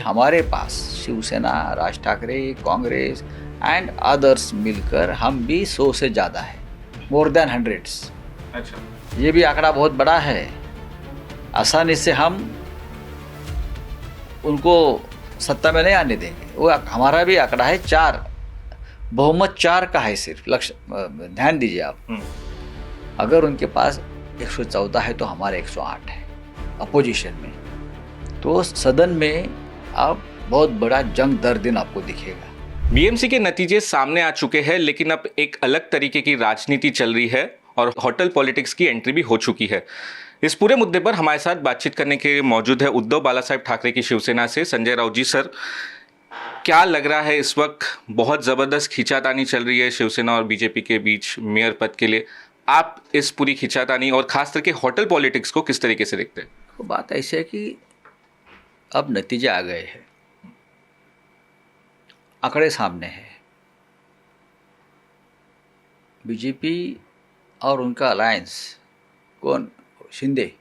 हमारे पास Shiv Sena, Raj Thackeray, Congress and others मिलकर हम भी 100 से ज़्यादा है, मोर देन हंड्रेड्स। अच्छा, ये भी आंकड़ा बहुत बड़ा है। आसानी से हम उनको सत्ता में नहीं आने देंगे। वो हमारा भी आंकड़ा है 4, बहुमत 4 का है सिर्फ। लक्ष्य ध्यान दीजिए आप, अगर उनके पास 114 है तो हमारे 108 है अपोजिशन में। तो सदन में अब बहुत बड़ा जंग दर दिन आपको दिखेगा। बीएमसी के नतीजे सामने आ चुके हैं, लेकिन अब एक अलग तरीके की राजनीति चल रही है और होटल पॉलिटिक्स की एंट्री भी हो चुकी है। इस पूरे मुद्दे पर हमारे साथ बातचीत करने के लिए मौजूद है उद्धव बालासाहेब ठाकरे की शिवसेना से संजय राउत जी। सर, क्या लग रहा है इस वक्त बहुत ज़बरदस्त खींचातानी चल रही है शिवसेना और बीजेपी के बीच मेयर पद के लिए। आप इस पूरी खींचातानी और खास करके होटल पॉलिटिक्स को किस तरीके से देखते हैं? तो बात ऐसी है कि अब नतीजे आ गए हैं, आंकड़े सामने हैं। बीजेपी और उनका अलायंस, कौन, शिंदे,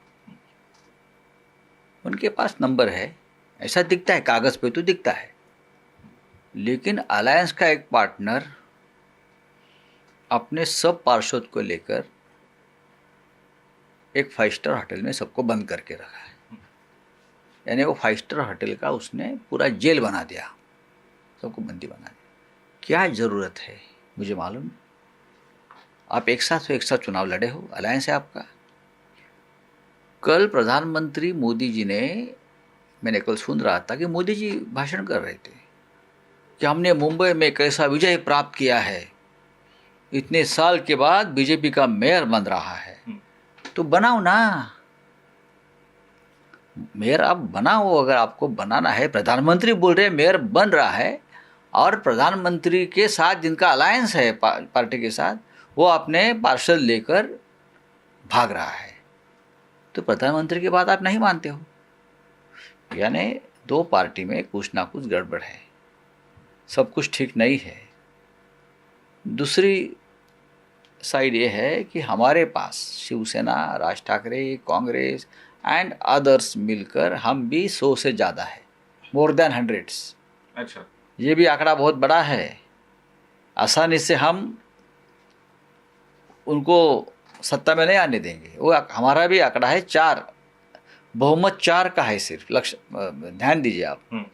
उनके पास नंबर है, ऐसा दिखता है, कागज़ पे तो दिखता है। लेकिन अलायंस का एक पार्टनर अपने सब पार्षद को लेकर एक 5 स्टार होटल में सबको बंद करके रखा है। यानी वो 5 स्टार होटल का उसने पूरा जेल बना दिया, सबको बंदी बना दिया। क्या ज़रूरत है मुझे मालूम। आप एक साथ चुनाव लड़े हो, अलायंस है आपका। कल प्रधानमंत्री मोदी जी ने, मैंने कल सुन रहा था कि मोदी जी भाषण कर रहे थे कि हमने मुंबई में कैसा विजय प्राप्त किया है, इतने साल के बाद बीजेपी का मेयर बन रहा है। तो बनाओ ना मेयर, आप बनाओ। अगर आपको बनाना है, प्रधानमंत्री बोल रहे हैं मेयर बन रहा है, और प्रधानमंत्री के साथ जिनका अलायंस है पार्टी के साथ, वो अपने पार्षद लेकर भाग रहा है। तो प्रधानमंत्री की बात आप नहीं मानते हो। यानी 2 पार्टी में कुछ ना कुछ गड़बड़ है, सब कुछ ठीक नहीं है। दूसरी साइड ये है कि हमारे पास शिवसेना, राज ठाकरे, कांग्रेस एंड अदर्स मिलकर हम भी 100 से ज़्यादा है, मोर देन हंड्रेड्स। अच्छा, ये भी आंकड़ा बहुत बड़ा है। आसानी से हम उनको सत्ता में नहीं आने देंगे। वो हमारा भी आंकड़ा है 4, बहुमत 4 का है सिर्फ। लक्ष्य ध्यान दीजिए आप,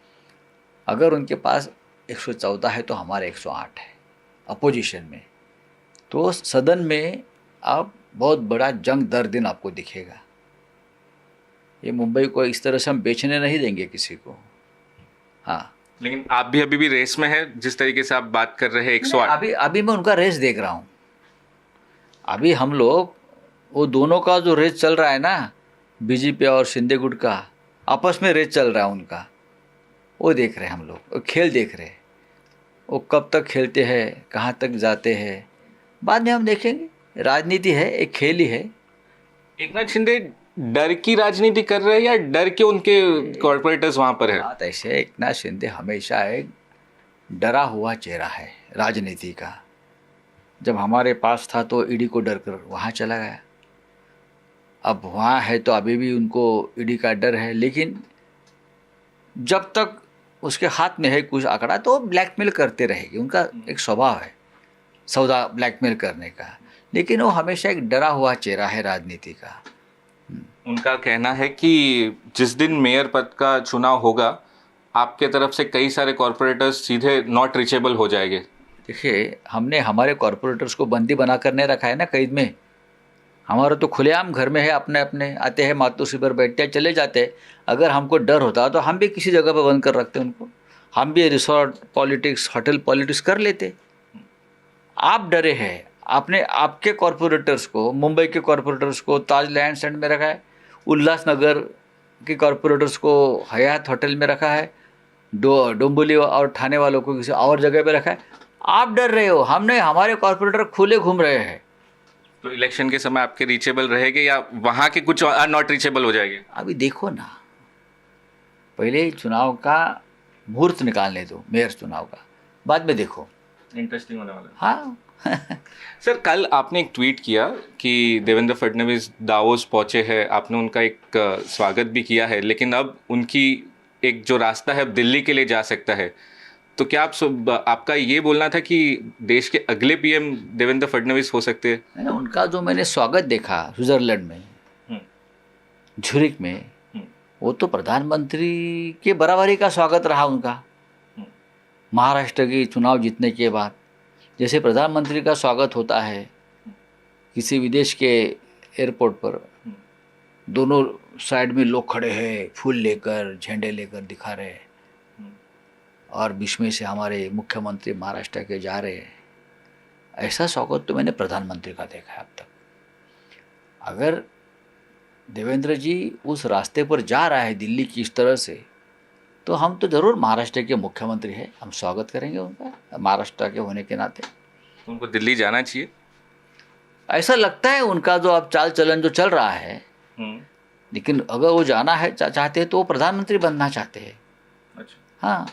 अगर उनके पास 114 है तो हमारे 108 है अपोजिशन में। तो सदन में अब बहुत बड़ा जंग दर दिन आपको दिखेगा। ये मुंबई को इस तरह से हम बेचने नहीं देंगे किसी को। हाँ, लेकिन आप भी अभी भी रेस में हैं, जिस तरीके से आप बात कर रहे हैं 108। अभी मैं उनका रेस देख रहा हूँ। अभी हम लोग, वो दोनों का जो रेस चल रहा है ना, बीजेपी और शिंदे गुट का आपस में रेस चल रहा है उनका, वो देख रहे हैं हम लोग, वो खेल देख रहे हैं। वो कब तक खेलते हैं, कहाँ तक जाते हैं, बाद में हम देखेंगे। राजनीति है, एक खेल ही है। एकनाथ शिंदे डर की राजनीति कर रहे हैं या डर के उनके कॉर्पोरेटर्स वहां पर है? बात ऐसे, एकनाथ शिंदे हमेशा एक डरा हुआ चेहरा है राजनीति का। जब हमारे पास था तो ईडी को डर कर वहाँ चला गया, अब वहाँ है तो अभी भी उनको ईडी का डर है। लेकिन जब तक उसके हाथ में है कुछ आंकड़ा तो ब्लैकमेल करते रहेगी, उनका एक स्वभाव है सौदा ब्लैकमेल करने का। लेकिन वो हमेशा एक डरा हुआ चेहरा है राजनीति का। उनका कहना है कि जिस दिन मेयर पद का चुनाव होगा, आपके तरफ से कई सारे कॉर्पोरेटर्स सीधे नॉट रीचेबल हो जाएंगे। देखिए, हमने हमारे कॉर्पोरेटर्स को बंदी बना कर नहीं रखा है ना कैद में। हमारा तो खुलेआम घर में है, अपने अपने आते हैं, मातोश्री पर बैठते हैं, चले जाते हैं। अगर हमको डर होता तो हम भी किसी जगह पर बंद कर रखते उनको, हम भी रिसोर्ट पॉलिटिक्स, होटल पॉलिटिक्स कर लेते। आप डरे हैं, आपने आपके कॉर्पोरेटर्स को, मुंबई के कॉर्पोरेटर्स को ताज लैंड्स एंड में रखा है, उल्लासनगर के कॉर्पोरेटर्स को हयात होटल में रखा है, डोंबिवली और ठाणे वालों को किसी और जगह पे रखा है। आप डर रहे हो, हमने, हमारे कॉर्पोरेटर खुले घूम रहे हैं। तो इलेक्शन के समय आपके रीचेबल रहेंगे या वहाँ के कुछ नॉट रीचेबल हो जाएंगे? अभी देखो ना, पहले चुनाव का मुहूर्त निकालने दो, मेयर चुनाव का, बाद में देखो। इंटरेस्टिंग होने वाला है। हाँ सर, कल आपने एक ट्वीट किया कि देवेंद्र फडणवीस दावोस पहुंचे हैं, आपने उनका एक स्वागत भी किया है, लेकिन अब उनकी एक जो रास्ता है अब दिल्ली के लिए जा सकता है, तो क्या आपका ये बोलना था कि देश के अगले पीएम देवेंद्र फडणवीस हो सकते हैं? है ना, उनका जो मैंने स्वागत देखा स्विट्जरलैंड में, झुरिक में, वो तो प्रधानमंत्री के बराबरी का स्वागत रहा उनका। महाराष्ट्र की चुनाव जीतने के बाद जैसे प्रधानमंत्री का स्वागत होता है किसी विदेश के एयरपोर्ट पर, दोनों साइड में लोग खड़े हैं, फूल लेकर, झंडे लेकर दिखा रहे हैं, और बीच में से हमारे मुख्यमंत्री महाराष्ट्र के जा रहे हैं, ऐसा स्वागत तो मैंने प्रधानमंत्री का देखा है अब तक। अगर देवेंद्र जी उस रास्ते पर जा रहा है दिल्ली की इस तरह से, तो हम तो ज़रूर महाराष्ट्र के मुख्यमंत्री हैं, हम स्वागत करेंगे उनका महाराष्ट्र के होने के नाते। उनको दिल्ली जाना चाहिए ऐसा लगता है उनका जो अब चाल चलन जो चल रहा है, लेकिन अगर वो जाना है चाहते हैं तो वो प्रधानमंत्री बनना चाहते हैं। अच्छा, हाँ,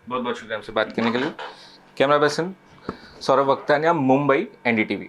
बहुत बहुत शुक्रिया हमसे बात करने के लिए। Camera person Saurabh Vaktania, Mumbai, NDTV।